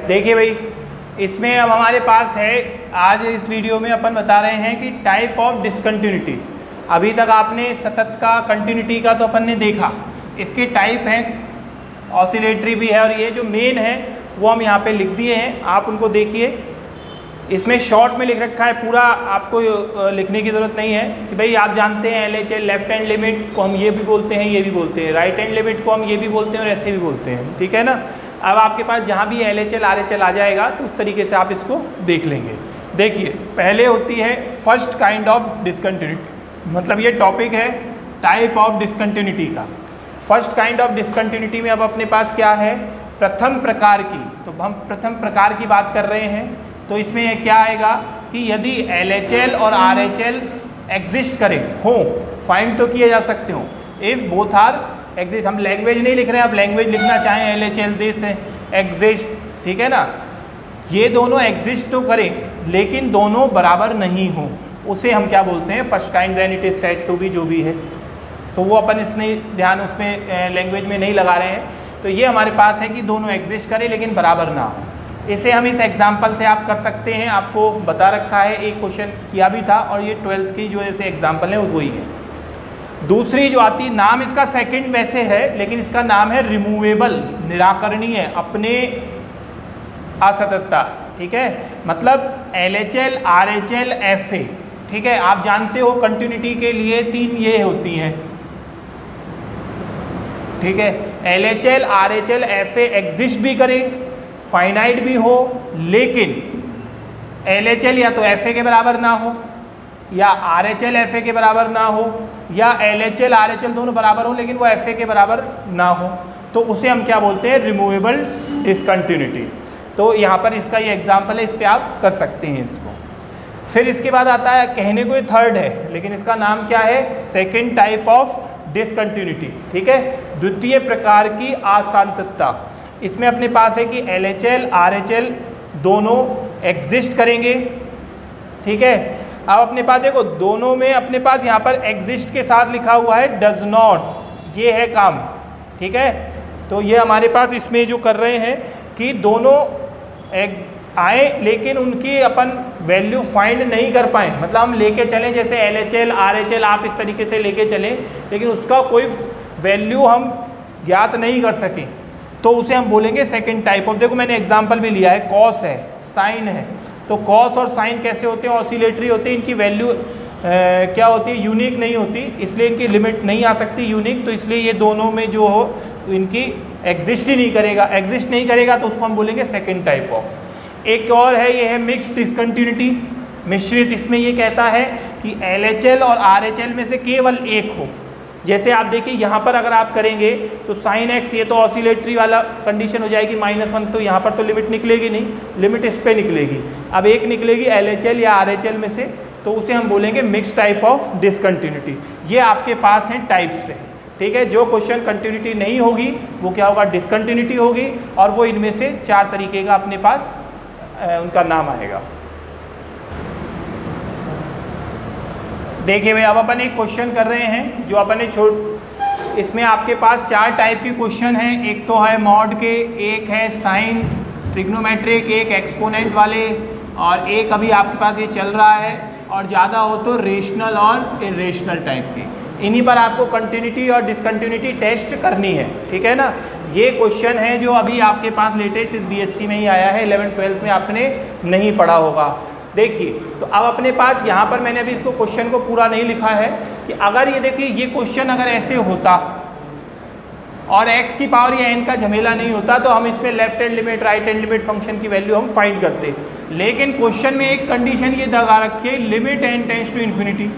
देखिए भाई, इसमें अब हमारे पास है, आज इस वीडियो में अपन बता रहे हैं कि टाइप ऑफ डिसकंटिन्यूटी। अभी तक आपने सतत का, कंटिन्यूटी का तो अपन ने देखा, इसके टाइप हैं, ऑसिलेटरी भी है, और ये जो मेन है वो हम यहाँ पे लिख दिए हैं, आप उनको देखिए। इसमें शॉर्ट में लिख रखा है, पूरा आपको लिखने की ज़रूरत नहीं है कि भाई आप जानते हैं LHL लेफ्ट हैंड लिमिट को हम ये भी बोलते हैं, ये भी बोलते हैं, राइट हैंड लिमिट को हम ये भी बोलते हैं और ऐसे भी बोलते हैं, ठीक है ना। अब आपके पास जहाँ भी LHL RHL आ जाएगा तो उस तरीके से आप इसको देख लेंगे। देखिए, पहले होती है फर्स्ट काइंड ऑफ डिसकंटिन्यूटी, मतलब ये टॉपिक है टाइप ऑफ डिसकंटिन्यूटी का। फर्स्ट काइंड ऑफ डिसकंटिन्यूटी में अब अपने पास क्या है, प्रथम प्रकार की। तो हम प्रथम प्रकार की बात कर रहे हैं, तो इसमें क्या आएगा कि यदि LHL और RHL एग्जिस्ट करें, हो, फाइंड तो किए जा सकते हो, इफ़ बोथ आर एग्जिस्ट। हम लैंग्वेज नहीं लिख रहे हैं, आप लैंग्वेज लिखना चाहें LHL दिस एग्जिस्ट, ठीक है ना। ये दोनों एग्जिस्ट तो करें लेकिन दोनों बराबर नहीं हो, उसे हम क्या बोलते हैं, first kind. Then it is said to be, जो भी है, तो वो अपन इसमें ध्यान उसमें लैंग्वेज में नहीं लगा रहे हैं। तो ये हमारे पास है कि दोनों एग्जिस्ट करें लेकिन बराबर ना हो। इसे हम इस एग्जाम्पल से आप कर सकते हैं, आपको बता रखा है, एक क्वेश्चन किया भी था, और ये 12th की जो ऐसे एग्जाम्पल है वही है। दूसरी जो आती, नाम इसका सेकंड वैसे है लेकिन इसका नाम है रिमूवेबल, निराकरणीय, अपने असततता, ठीक है। मतलब LHL RHL FA, ठीक है। आप जानते हो कंटिन्यूटी के लिए 3 ये होती हैं, ठीक है। LHL RHL FA एग्जिस्ट भी करे, फाइनाइट भी हो, लेकिन LHL या तो FA के बराबर ना हो, या RHL FA के बराबर ना हो, या LHL RHL दोनों बराबर हो लेकिन वो FA के बराबर ना हो, तो उसे हम क्या बोलते हैं, रिमूवेबल डिसकंटिन्यूटी। तो यहाँ पर इसका ये एग्जाम्पल है, इस पर आप कर सकते हैं इसको। फिर इसके बाद आता है, कहने को ये थर्ड है लेकिन इसका नाम क्या है, सेकेंड टाइप ऑफ डिसकंटिन्यूटी, ठीक है। द्वितीय प्रकार की अशांतता। इसमें अपने पास है कि LHL RHL दोनों एग्जिस्ट करेंगे, ठीक है। अब अपने पास देखो, दोनों में अपने पास यहाँ पर एग्जिस्ट के साथ लिखा हुआ है डज नॉट, ये है काम, ठीक है। तो ये हमारे पास इसमें जो कर रहे हैं कि दोनों आए लेकिन उनकी अपन वैल्यू फाइंड नहीं कर पाए, मतलब हम लेके चलें जैसे LHL RHL आप इस तरीके से लेके चलें लेकिन उसका कोई वैल्यू हम ज्ञात नहीं कर सकें, तो उसे हम बोलेंगे सेकंड टाइप ऑफ। देखो मैंने एग्जांपल भी लिया है, कॉस है, साइन है, तो कॉस और साइन कैसे होते हैं, ऑसिलेटरी होते हैं, इनकी वैल्यू क्या होती है, यूनिक नहीं होती, इसलिए इनकी लिमिट नहीं आ सकती यूनिक, तो इसलिए ये दोनों में जो हो इनकी एग्जिस्ट ही नहीं करेगा, एग्जिस्ट नहीं करेगा तो उसको हम बोलेंगे सेकंड टाइप ऑफ। एक और है, ये है मिक्स्ड डिसकंटिन्यूटी, मिश्रित। इसमें ये कहता है कि LHL और RHL में से केवल एक हो। जैसे आप देखिए यहाँ पर अगर आप करेंगे तो साइन एक्स, ये तो ऑसिलेटरी वाला कंडीशन हो जाएगी -1, तो यहाँ पर तो लिमिट निकलेगी नहीं, लिमिट इस पे निकलेगी। अब एक निकलेगी LHL या RHL में से, तो उसे हम बोलेंगे मिक्स टाइप ऑफ डिसकंटिन्यूटी। ये आपके पास हैं टाइप्स हैं, ठीक है। जो क्वेश्चन कंटिन्यूटी नहीं होगी वो क्या होगा, डिसकंटिन्यूटी होगी, और वो इनमें से 4 तरीके का अपने पास उनका नाम आएगा। देखिए भाई, अब अपन एक क्वेश्चन कर रहे हैं जो अपन ने इसमें आपके पास 4 टाइप के क्वेश्चन हैं। एक तो है मॉड के, एक है साइन ट्रिग्नोमेट्रिक, एक एक्सपोनेंट वाले, और एक अभी आपके पास ये चल रहा है, और ज़्यादा हो तो रेशनल और इरेशनल टाइप के। इन्हीं पर आपको कंटिन्यूटी और डिसकंटिन्यूटी टेस्ट करनी है, ठीक है ना। ये क्वेश्चन है जो अभी आपके पास लेटेस्ट इस BSc में ही आया है, 11th-12th में आपने नहीं पढ़ा होगा। देखिए, तो अब अपने पास यहाँ पर मैंने अभी इसको क्वेश्चन को पूरा नहीं लिखा है कि अगर ये देखिए ये क्वेश्चन अगर ऐसे होता और x की पावर या n का झमेला नहीं होता तो हम इसमें left hand limit, right hand limit function की वैल्यू हम फाइंड करते। लेकिन क्वेश्चन में एक कंडीशन ये लगा रखी है, limit n tends to infinity,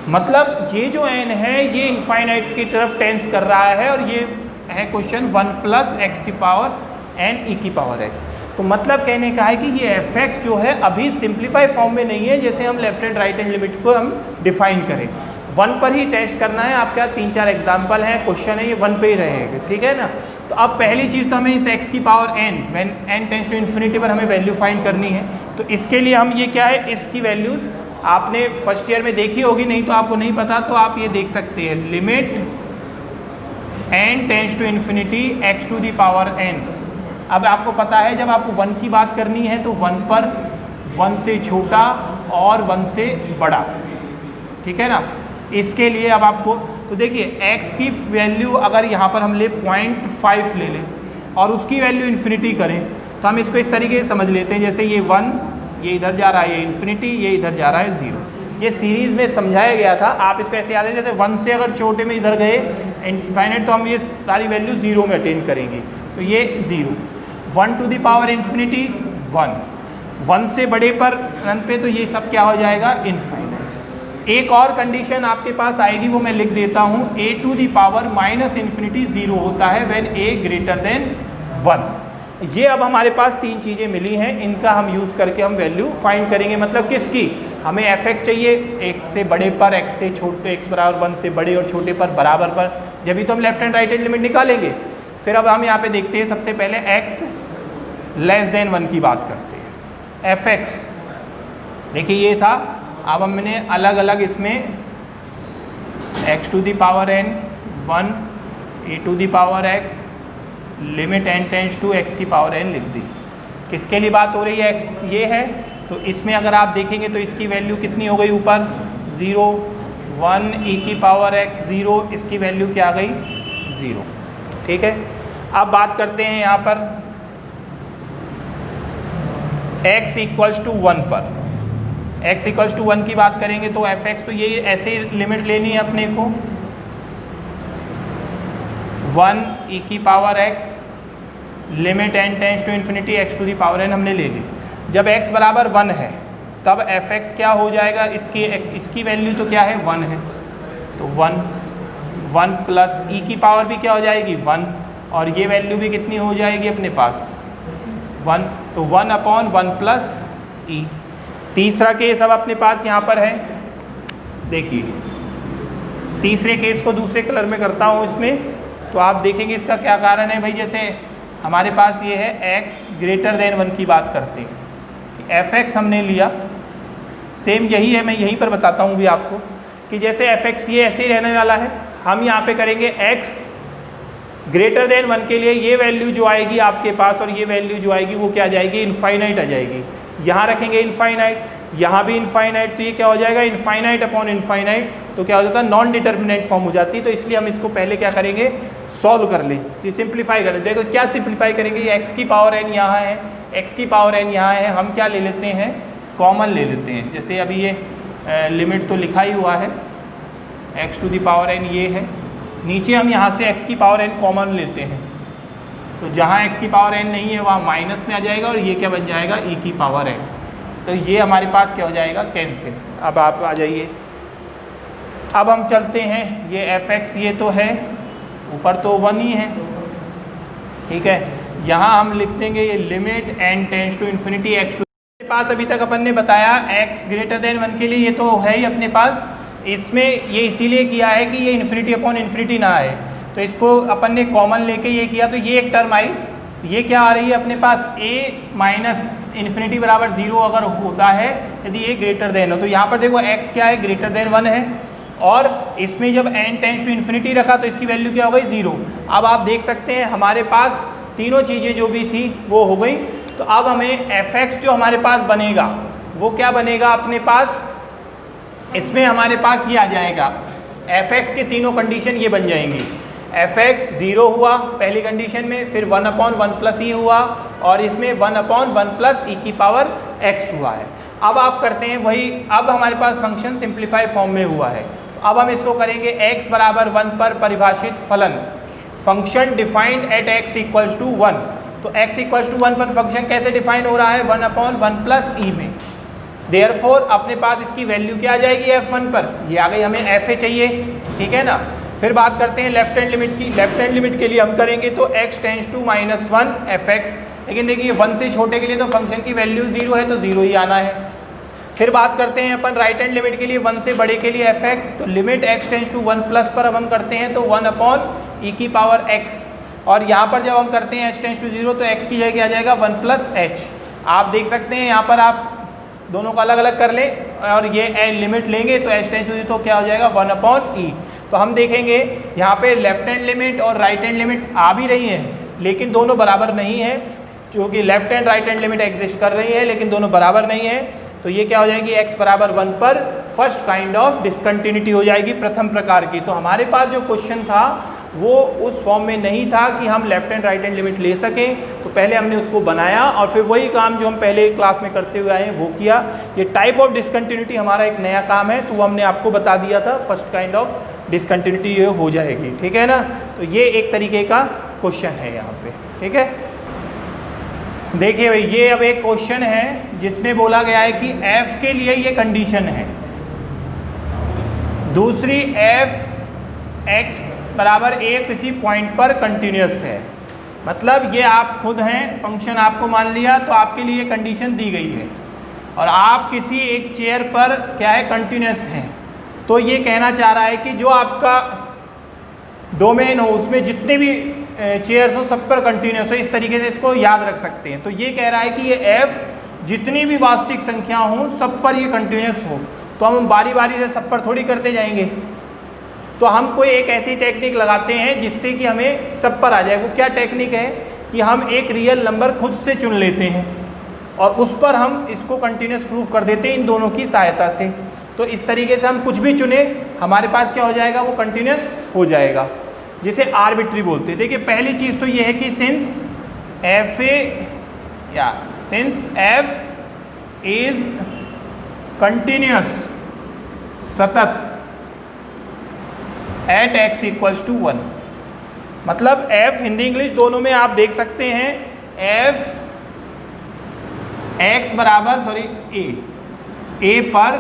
मतलब ये जो n है ये इनफाइनाइट की तरफ टेंस कर रहा है, और ये है क्वेश्चन 1 + x की पावर n e की पावर x। तो मतलब कहने का है कि ये fx जो है अभी सिंप्लीफाई फॉर्म में नहीं है, जैसे हम left hand right hand limit को हम डिफाइन करें। 1 पर ही टेस्ट करना है, आपके 3-4 एग्जाम्पल हैं, क्वेश्चन है ये 1 पे ही रहेगा, ठीक है ना। तो अब पहली चीज़ तो हमें इस x की power n, when n tends to infinity पर हमें वैल्यू फाइंड करनी है। तो इसके लिए हम ये क्या है, इसकी वैल्यूज आपने फर्स्ट ईयर में देखी होगी, नहीं तो आपको नहीं पता तो आप ये देख सकते हैं, limit n tends to infinity x to the power n, अब आपको पता है जब आपको 1 की बात करनी है तो 1 पर 1 से छोटा और 1 से बड़ा, ठीक है ना। इसके लिए अब आपको तो देखिए x की वैल्यू अगर यहाँ पर हम ले 0.5 ले लें और उसकी वैल्यू इन्फिनिटी करें तो हम इसको इस तरीके से समझ लेते हैं, जैसे ये 1 ये इधर जा रहा है, ये इन्फिनिटी, ये इधर जा रहा है 0। ये सीरीज़ में समझाया गया था, आप इसको ऐसे याद है जैसे 1 से अगर छोटे में इधर गए इनफाइनाइट तो हम ये सारी वैल्यू 0 में अटेन करेंगे, तो ये 0। 1 टू द पावर इन्फिनिटी 1, 1 से बड़े पर रन पे तो ये सब क्या हो जाएगा इनफाइनाइट। एक और कंडीशन आपके पास आएगी वो मैं लिख देता हूँ, a to the power minus infinity 0 होता है व्हेन a ग्रेटर देन 1। ये अब हमारे पास 3 चीज़ें मिली हैं, इनका हम यूज़ करके हम वैल्यू फाइंड करेंगे। मतलब किसकी, हमें fx चाहिए x से बड़े पर, x से छोटे, x बराबर 1 से बड़े और छोटे पर बराबर पर, जब भी तो हम left hand right hand limit निकालेंगे। फिर अब हम यहाँ पे देखते हैं, सबसे पहले x लेस देन 1 की बात करते हैं। fx देखिए ये था, अब हमने अलग अलग इसमें x to the power n 1 a to the power x limit n tends to x की पावर n लिख दी। किसके लिए बात हो रही है, x ये है, तो इसमें अगर आप देखेंगे तो इसकी वैल्यू कितनी हो गई ऊपर 0, 1 e की पावर x 0, इसकी वैल्यू क्या आ गई 0, ठीक है। अब बात करते हैं यहाँ पर x इक्वल्स टू 1 पर, x इक्वल्स टू 1 की बात करेंगे तो fx तो ये ऐसे लिमिट लेनी है अपने को 1 e की power x limit n tends to infinity x to the power n हमने ले ली। जब x बराबर 1 है तब fx क्या हो जाएगा, इसकी वैल्यू तो क्या है 1 है, तो 1 प्लस e की पावर भी क्या हो जाएगी 1, और ये वैल्यू भी कितनी हो जाएगी अपने पास 1, तो 1/1 प्लस e। तीसरा केस अब अपने पास यहाँ पर है, देखिए तीसरे केस को दूसरे कलर में करता हूँ इसमें, तो आप देखेंगे इसका क्या कारण है भाई। जैसे हमारे पास ये है x ग्रेटर देन 1 की बात करते हैं, fx हमने लिया, सेम यही है, मैं यहीं पर बताता हूँ भी आपको कि जैसे fx ये ऐसे ही रहने वाला है, हम यहाँ पे करेंगे x ग्रेटर देन 1 के लिए ये वैल्यू जो आएगी आपके पास और ये वैल्यू जो आएगी वो क्या आ जाएगी इनफाइनाइट आ जाएगी। यहाँ रखेंगे इनफाइनाइट, यहाँ भी इनफाइनाइट, तो ये क्या हो जाएगा इनफाइनाइट अपॉन इनफाइनाइट, तो क्या हो जाता है नॉन डिटर्मिनेंट फॉर्म हो जाती है। तो इसलिए हम इसको पहले क्या करेंगे सॉल्व कर लें, तो सिंप्लीफाई कर लें। देखो क्या सिंप्लीफाई करेंगे, ये x की पावर n यहाँ है, x की पावर n यहाँ है, हम क्या ले लेते हैं कॉमन ले लेते हैं। जैसे अभी ये लिमिट तो लिखा ही हुआ है x to the power n ये है, नीचे हम यहाँ से x की पावर n कॉमन लेते हैं, तो जहाँ x की पावर n नहीं है वहाँ माइनस में आ जाएगा और ये क्या बन जाएगा e की पावर x, तो ये हमारे पास क्या हो जाएगा कैंसिल। अब आप आ जाइए, अब हम चलते हैं, ये fx ये तो है ऊपर तो 1 ही है, ठीक है। यहाँ हम लिख देंगे ये limit n tends to infinity x to पास अभी तक अपन ने बताया x ग्रेटर देन 1 के लिए ये तो है ही अपने पास, इसमें ये इसीलिए किया है कि ये इन्फिनिटी अपॉन इन्फिनिटी ना आए, तो इसको अपन ने कॉमन लेके ये किया, तो ये एक टर्म आई, ये क्या आ रही है अपने पास a माइनस इन्फिनिटी बराबर 0 अगर होता है यदि a ग्रेटर देन हो, तो यहाँ पर देखो x क्या है ग्रेटर देन 1 है, और इसमें जब n टेंड्स टू इन्फिनिटी रखा तो इसकी वैल्यू क्या हो गई 0। अब आप देख सकते हैं हमारे पास तीनों चीज़ें जो भी थी वो हो गई, तो अब हमें fx जो हमारे पास बनेगा वो क्या बनेगा अपने पास, इसमें हमारे पास ये आ जाएगा fx के तीनों कंडीशन ये बन जाएंगी, fx 0 हुआ पहली कंडीशन में, फिर 1/1 प्लस ई हुआ, और इसमें 1/1 प्लस ई की पावर x हुआ है। अब आप करते हैं वही, अब हमारे पास फंक्शन सिंप्लीफाई फॉर्म में हुआ है, तो अब हम इसको करेंगे x बराबर 1 पर परिभाषित फलन, function defined at x equals to 1, तो x इक्वल्स टू 1 पर फंक्शन कैसे डिफाइन हो रहा है 1/1 प्लस ई में, देयरफॉर अपने पास इसकी वैल्यू क्या आ जाएगी f1 पर, ये आ गई, हमें fa चाहिए, ठीक है ना। फिर बात करते हैं लेफ्ट हैंड लिमिट की, लेफ्ट हैंड लिमिट के लिए हम करेंगे तो x टेंड्स टू -1 fx, लेकिन देखिए 1 से छोटे के लिए तो फंक्शन की वैल्यू 0 है तो 0 ही आना है। फिर बात करते हैं अपन राइट हैंड लिमिट के लिए 1 से बड़े के लिए fx, तो limit x tends to 1 plus पर अब हम करते हैं तो 1/e की पावर x, और यहाँ पर जब हम करते हैं h टेंड्स टू 0 तो x की जगह आ जाएगा 1 प्लस h। आप देख सकते हैं यहाँ पर आप दोनों को अलग अलग कर लें और ये लिमिट लेंगे तो h टेंड्स टू 0 तो क्या हो जाएगा 1/e। तो हम देखेंगे यहाँ पे लेफ्ट हैंड लिमिट और राइट हैंड लिमिट आ भी रही है, लेकिन दोनों बराबर नहीं है, क्योंकि left hand right hand limit exist कर रही है लेकिन दोनों बराबर नहीं है। तो ये क्या हो जाएगी, x बराबर 1 पर फर्स्ट काइंड ऑफ डिसकंटिन्यूटी हो जाएगी, प्रथम प्रकार की। तो हमारे पास जो क्वेश्चन था वो उस फॉर्म में नहीं था कि हम left hand right hand limit ले सकें, तो पहले हमने उसको बनाया और फिर वही काम जो हम पहले क्लास में करते हुए आए हैं वो किया। ये टाइप ऑफ डिसकंटिन्यूटी हमारा एक नया काम है, तो वो हमने आपको बता दिया था, फर्स्ट काइंड ऑफ डिसकंटिन्यूटी ये हो जाएगी, ठीक है ना। तो ये एक तरीके का क्वेश्चन है यहाँ पे, ठीक है। देखिए भाई, ये अब एक क्वेश्चन है जिसमें बोला गया है कि f के लिए ये कंडीशन है, दूसरी f x बराबर a किसी पॉइंट पर कंटिन्यूस है। मतलब ये आप खुद हैं, फंक्शन आपको मान लिया तो आपके लिए कंडीशन दी गई है और आप किसी एक चेयर पर क्या है, कंटिन्यूस हैं। तो ये कहना चाह रहा है कि जो आपका डोमेन हो उसमें जितने भी चेयर्स हो सब पर कंटिन्यूस हो, इस तरीके से इसको याद रख सकते हैं। तो ये कह रहा है कि ये f जितनी भी वास्तविक संख्या हो सब पर ये कंटिन्यूस हो। तो हम बारी बारी से सब पर थोड़ी करते जाएंगे, तो हम कोई एक ऐसी टेक्निक लगाते हैं जिससे कि हमें सब पर आ जाए। वो क्या टेक्निक है कि हम एक रियल नंबर खुद से चुन लेते हैं और उस पर हम इसको कंटिन्यूस प्रूफ कर देते हैं इन दोनों की सहायता से। तो इस तरीके से हम कुछ भी चुने हमारे पास क्या हो जाएगा, वो कंटिन्यूस हो जाएगा, जिसे आर्बिट्री बोलते हैं। देखिए पहली चीज़ तो ये है कि सिंस f इज कंटिन्यूस सतत एट x इक्वल्स टू 1, मतलब f हिंदी इंग्लिश दोनों में आप देख सकते हैं, f x बराबर a पर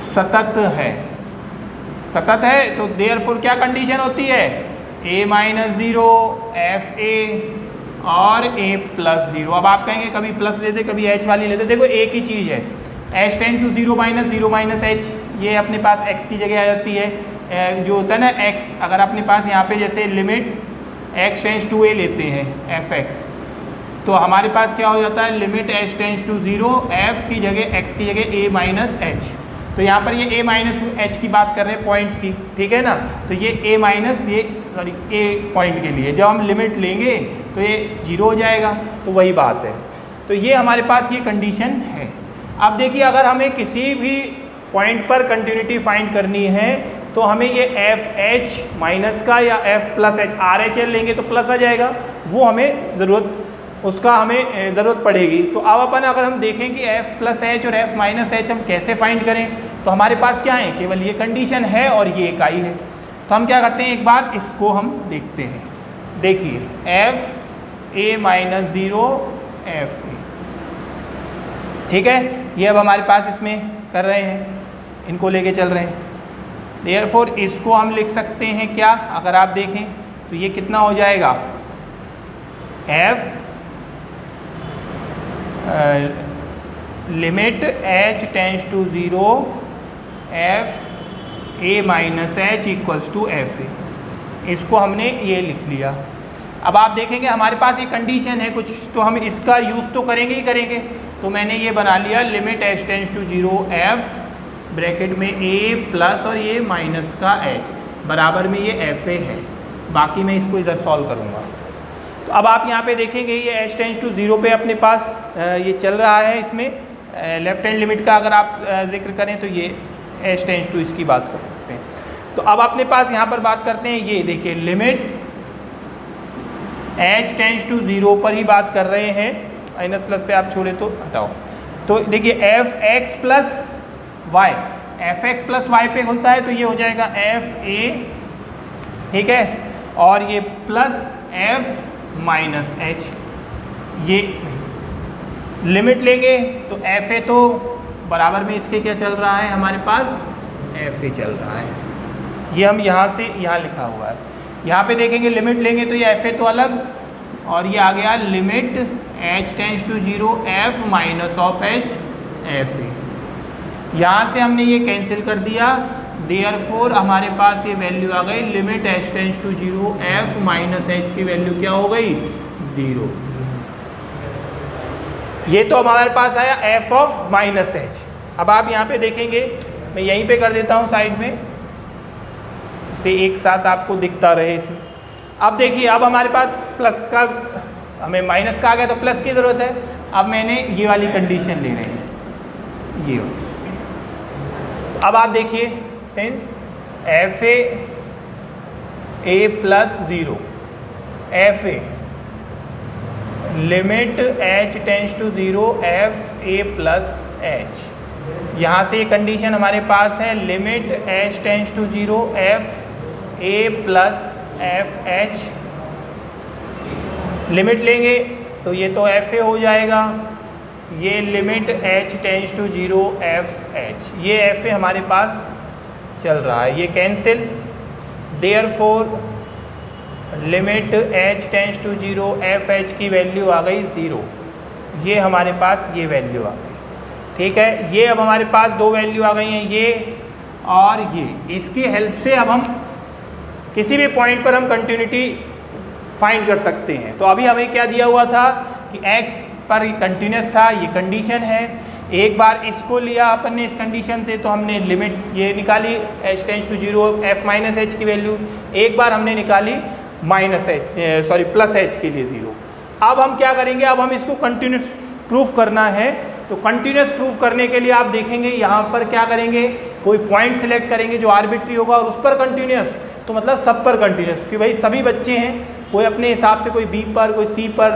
सतत है, सतत है। तो देयरफॉर क्या कंडीशन होती है, a माइनस 0 f a और a प्लस 0। अब आप कहेंगे कभी प्लस लेते कभी h वाली लेते, देखो एक ही चीज़ है, h tend to 0 minus 0 minus h, ये अपने पास x की जगह आ जाती है। जो होता है ना x, अगर अपने पास यहाँ पे जैसे limit x tends to a लेते हैं fx, तो हमारे पास क्या हो जाता है, limit h tends to 0 f की जगह x की जगह a माइनस h। तो यहाँ पर ये a माइनस h की बात कर रहे हैं पॉइंट की, ठीक है ना। तो ये a माइनस a पॉइंट के लिए जब हम लिमिट लेंगे तो ये 0 हो जाएगा, तो वही बात है। तो ये हमारे पास ये कंडीशन है। अब देखिए अगर हमें किसी भी पॉइंट पर कंटिन्यूटी फाइंड करनी है तो हमें ये एफ एच माइनस का या F plus H, R H L लेंगे तो प्लस आ जाएगा, वो हमें ज़रूरत पड़ेगी। तो अब अपन अगर हम देखें कि एफ प्लस एच और एफ माइनस एच हम कैसे फाइंड करें, तो हमारे पास क्या है, केवल ये कंडीशन है और ये इकाई है। तो हम क्या करते हैं, एक बार इसको हम देखते हैं। देखिए एफ ए माइनस 0 एफ ए, ठीक है, ये अब हमारे पास इसमें कर रहे हैं, इनको लेके चल रहे हैं। देयरफॉर इसको हम लिख सकते हैं क्या, अगर आप देखें तो ये कितना हो जाएगा, F limit H tends to 0 F A minus H equals to F A, इसको हमने ये लिख लिया। अब आप देखेंगे हमारे पास ये कंडीशन है कुछ, तो हम इसका यूज़ तो करेंगे ही करेंगे। तो मैंने ये बना लिया limit H tends to 0 F bracket में a प्लस और ये माइनस का h बराबर में ये एफ ए है, बाकी मैं इसको इधर सॉल्व करूँगा। तो अब आप यहाँ पे देखेंगे ये h टेंस टू 0 पे अपने पास ये चल रहा है, इसमें लेफ्ट हैंड लिमिट का अगर आप जिक्र करें तो ये h टेंस टू इसकी बात कर सकते हैं। तो अब अपने पास यहाँ पर बात करते हैं, ये देखिए लिमिट h टेंस टू 0 पर ही बात कर रहे हैं, माइनस प्लस पे आप छोड़े तो हटाओ। तो देखिए F X plus Y, F X plus Y पे खुलता है तो ये हो जाएगा एफ ए, ठीक है, और ये प्लस एफ माइनस एच, ये लिमिट लेंगे तो एफ ए तो बराबर में इसके क्या चल रहा है हमारे पास, एफ ए चल रहा है, ये हम यहाँ से यहाँ लिखा हुआ है। यहाँ पे देखेंगे लिमिट लेंगे तो ये एफ ए तो अलग, और ये आ गया limit H tends to 0 F minus of H F A, यहाँ से हमने ये कैंसिल कर दिया। देयरफॉर हमारे पास ये वैल्यू आ गई, limit H tends to 0 F minus H की वैल्यू क्या हो गई, 0। ये तो हमारे पास आया एफ ऑफ माइनस एच। अब आप यहाँ पे देखेंगे, मैं यहीं पे कर देता हूँ साइड में, इसे एक साथ आपको दिखता रहे इसमें। अब देखिए, अब हमारे पास प्लस का, हमें माइनस का आ गया तो प्लस की ज़रूरत है। अब मैंने ये वाली कंडीशन ले रहे हैं, ये हो। अब आप देखिए, since F A plus zero F A limit H tends to zero F A plus H, यहाँ से ये कंडीशन हमारे पास है limit H tends to zero F A plus F H. Limit लेंगे तो ये तो एफ ए हो जाएगा, ये limit H tends to zero F H, ये एफ ए हमारे पास चल रहा है, ये cancel. Therefore limit H tends to zero F H की वैल्यू आ गई 0, ये हमारे पास ये वैल्यू आ गई। ठीक है, ये अब हमारे पास दो वैल्यू आ गई हैं, ये और ये। इसकी हेल्प से अब हम किसी भी पॉइंट पर हम कंटिन्यूटी फाइंड कर सकते हैं। तो अभी हमें क्या दिया हुआ था कि x पर कंटिन्यूस था, ये कंडीशन है। एक बार इसको लिया अपन ने इस कंडीशन से, तो हमने लिमिट ये निकाली h tends to zero f minus H की वैल्यू। एक बार हमने निकाली minus H, sorry plus H के लिए 0। अब हम क्या करेंगे, अब हम इसको कंटिन्यूस प्रूफ करना है। तो कंटिन्यूस प्रूफ करने के लिए आप देखेंगे यहाँ पर क्या करेंगे, कोई पॉइंट सिलेक्ट करेंगे जो आर्बिट्री होगा और उस पर कंटिन्यूस, तो मतलब सब पर कंटिन्यूस, कि भाई सभी बच्चे हैं, कोई अपने हिसाब से कोई बी पर कोई सी पर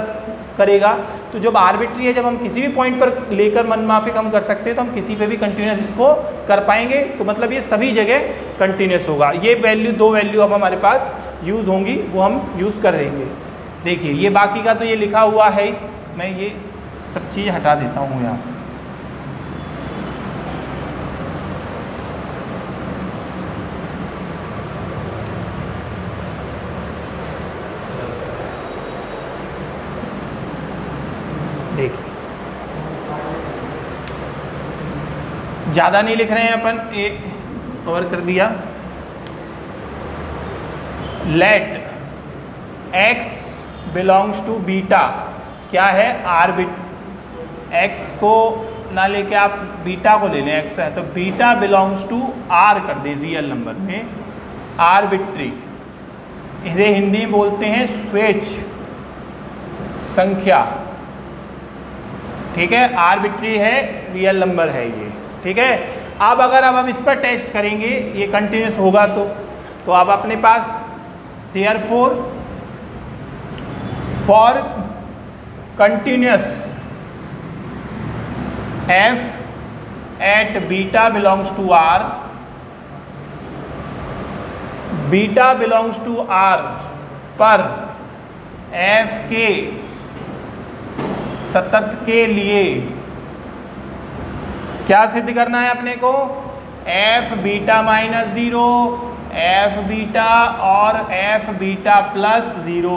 करेगा। तो जब आर्बिट्री है, जब हम किसी भी पॉइंट पर लेकर मनमाफिक हम कर सकते हैं, तो हम किसी पे भी कंटिन्यूस इसको कर पाएंगे। तो मतलब ये सभी जगह कंटिन्यूस होगा। ये वैल्यू, दो वैल्यू अब हमारे पास यूज़ होंगी, वो हम यूज़ कर लेंगे। देखिए, ये बाकी का तो ये लिखा हुआ है ही, मैं ये सब चीज़ हटा देता हूँ यहाँ। देखिए, ज़्यादा नहीं लिख रहे हैं अपन, एक कवर कर दिया। Let x belongs to beta, क्या है, x को ना लेके आप बीटा को ले लें, x है तो बीटा बिलोंग्स टू r कर दे, रियल नंबर में आर्बिट्री, इसे हिंदी में बोलते हैं स्वेच्छ संख्या। ठीक है, आर्बिट्री है, रियल नंबर है ये। ठीक है, अब अगर अब हम इस पर टेस्ट करेंगे, ये कंटिन्यूस होगा तो अब अपने पास therefore for continuous f at beta belongs to r, beta belongs to r पर f के सतत के लिए क्या सिद्ध करना है अपने को, f beta minus 0, f beta और f बीटा प्लस 0।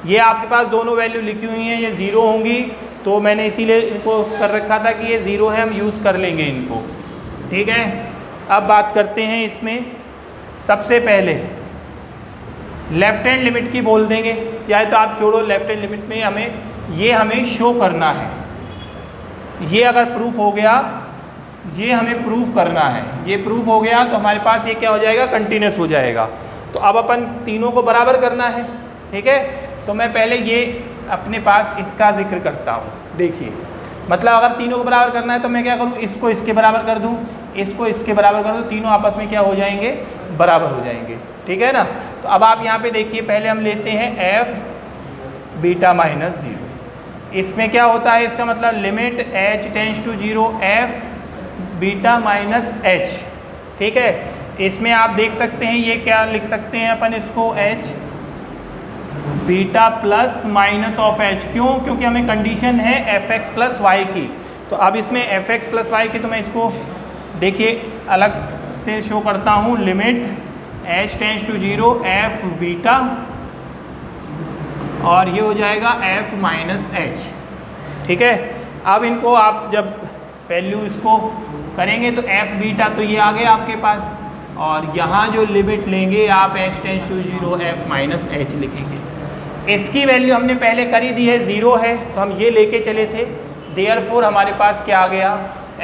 ये आपके पास दोनों वैल्यू लिखी हुई हैं, ये 0 होंगी, तो मैंने इसीलिए इनको कर रखा था कि ये 0 है, हम यूज़ कर लेंगे इनको। ठीक है, अब बात करते हैं इसमें। सबसे पहले लेफ्ट हैंड लिमिट की बोल देंगे, चाहे तो आप छोड़ो, लेफ्ट हैंड लिमिट में हमें शो करना है। ये अगर प्रूफ हो गया, ये हमें प्रूफ करना है, ये प्रूफ हो गया तो हमारे पास ये क्या हो जाएगा, कंटिन्यूस हो जाएगा। तो अब अपन तीनों को बराबर करना है। ठीक है, तो मैं पहले ये अपने पास इसका जिक्र करता हूँ। देखिए, मतलब अगर तीनों को बराबर करना है तो मैं क्या करूँ, इसको इसके बराबर कर दूँ, इसको इसके बराबर कर दूँ, तीनों आपस में क्या हो जाएंगे, बराबर हो जाएंगे। ठीक है ना। तो अब आप यहाँ पे देखिए, पहले हम लेते हैं f बीटा माइनस 0। इसमें क्या होता है, इसका मतलब limit h tends to 0 f beta minus h। ठीक है, इसमें आप देख सकते हैं ये क्या लिख सकते हैं अपन इसको, h beta plus minus of h। क्यों, क्योंकि हमें कंडीशन है fx प्लस वाई की। तो अब इसमें fx प्लस वाई की, तो मैं इसको देखिए अलग से शो करता हूँ, limit h tends to 0 f beta और ये हो जाएगा f माइनस h। ठीक है, अब इनको आप जब वैल्यू इसको करेंगे तो f बीटा तो ये आ गया आपके पास, और यहाँ जो लिमिट लेंगे आप h tends to 0 f minus h लिखेंगे। इसकी वैल्यू हमने पहले करी दी है, 0 है, तो हम ये लेके चले थे। देयरफॉर हमारे पास क्या आ गया,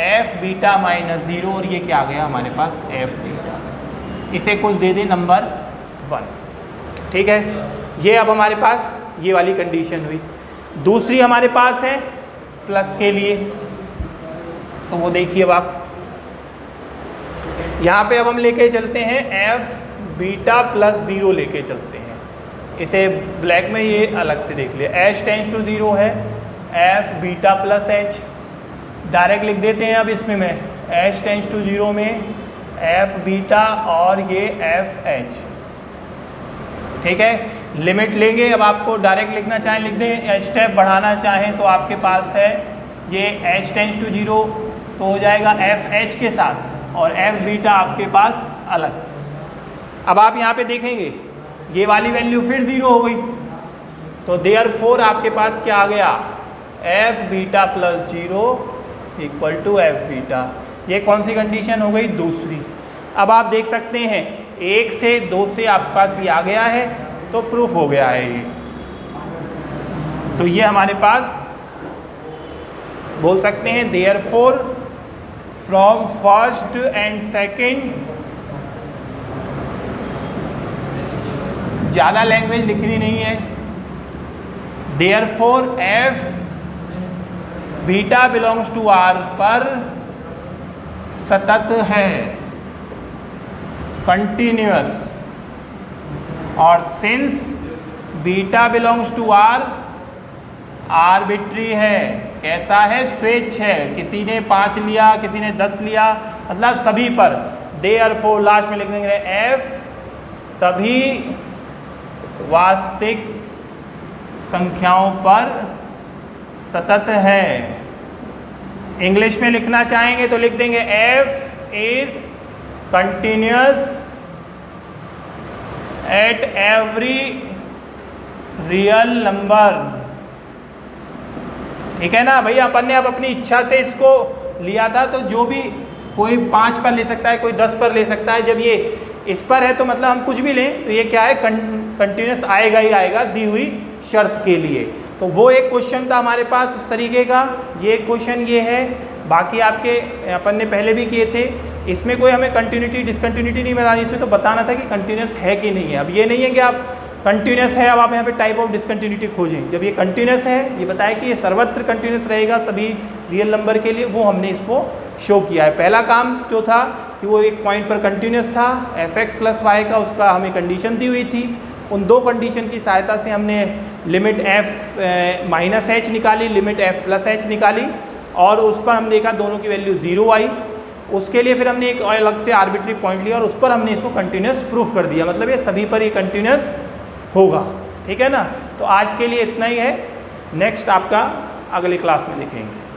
f बीटा माइनस 0, और ये क्या आ गया हमारे पास, f बीटा। इसे कुछ दे दें नंबर 1। ठीक है, ये अब हमारे पास ये वाली कंडीशन हुई। दूसरी हमारे पास है प्लस के लिए, तो वो देखिए अब आप यहाँ पे अब हम लेके चलते हैं एफ बीटा प्लस 0 लेके चलते हैं। इसे ब्लैक में ये अलग से देख लिया, एच टेंस टू 0 है F beta plus H, direct लिख देते हैं अब इसमें मैं एच टेंस टू 0 में एफ बीटा और ये एफ एच, ठीक है। लिमिट लेंगे, अब आपको डायरेक्ट लिखना चाहें लिख दें, स्टेप बढ़ाना चाहें तो आपके पास है ये एच टेंस टू 0 तो हो जाएगा एफ एच के साथ और एफ बीटा आपके पास अलग। अब आप यहाँ पे देखेंगे ये वाली वैल्यू फिर 0 हो गई, तो देयरफॉर आपके पास क्या आ गया, F beta plus 0 equal to F beta. ये कौन सी कंडीशन हो गई, दूसरी। अब आप देख सकते हैं 1 से 2 से आपके पास ये आ गया है तो प्रूफ हो गया है ये। तो ये हमारे पास बोल सकते हैं therefore from first and second, ज़्यादा लैंग्वेज लिखनी नहीं है, therefore F beta belongs to R पर सतत है, कंटिन्यूअस, और since beta belongs to R arbitrary है। कैसा है, स्वेच्छ है, किसी ने 5 लिया किसी ने 10 लिया, मतलब सभी पर। देयरफॉर लास्ट में लिख देंगे एफ सभी वास्तविक संख्याओं पर सतत है। इंग्लिश में लिखना चाहेंगे तो लिख देंगे F is continuous at every real number, ठीक है ना भैया। अपन ने अब अपनी इच्छा से इसको लिया था, तो जो भी कोई 5 पर ले सकता है, कोई 10 पर ले सकता है। जब ये इस पर है तो मतलब हम कुछ भी लें तो ये क्या है, कंटिन्यूअस आएगा ही आएगा दी हुई शर्त के लिए। तो वो एक क्वेश्चन था हमारे पास उस तरीके का, ये क्वेश्चन ये है। बाकी आपके अपन ने पहले भी किए थे, इसमें कोई हमें कंटिन्यूटी डिसकंटिन्यूटी नहीं बतानी, इसमें तो बताना था कि कंटिन्यूस है कि नहीं है। अब ये नहीं है कि आप कंटिन्यूस है अब आप यहाँ पे टाइप ऑफ डिसकंटिन्यूटी खोजें। जब ये कंटिन्यूस है, ये बताया कि ये सर्वत्र कंटिन्यूस रहेगा सभी रियल नंबर के लिए, वो हमने इसको शो किया है। पहला काम जो था कि वो एक पॉइंट पर कंटिन्यूस था एफ एक्स प्लस वाई का, उसका हमें कंडीशन दी हुई थी। उन 2 कंडीशन की सहायता से हमने लिमिट एफ माइनस एच निकाली, लिमिट एफ प्लस एच निकाली, और उस पर हम देखा दोनों की वैल्यू 0 आई। उसके लिए फिर हमने एक अलग से आर्बिट्री पॉइंट लिया और उस पर हमने इसको कंटिन्यूस प्रूफ कर दिया, मतलब ये सभी पर ये कंटिन्यूस होगा, ठीक है ना। तो आज के लिए इतना ही है, नेक्स्ट आपका अगली क्लास में देखेंगे।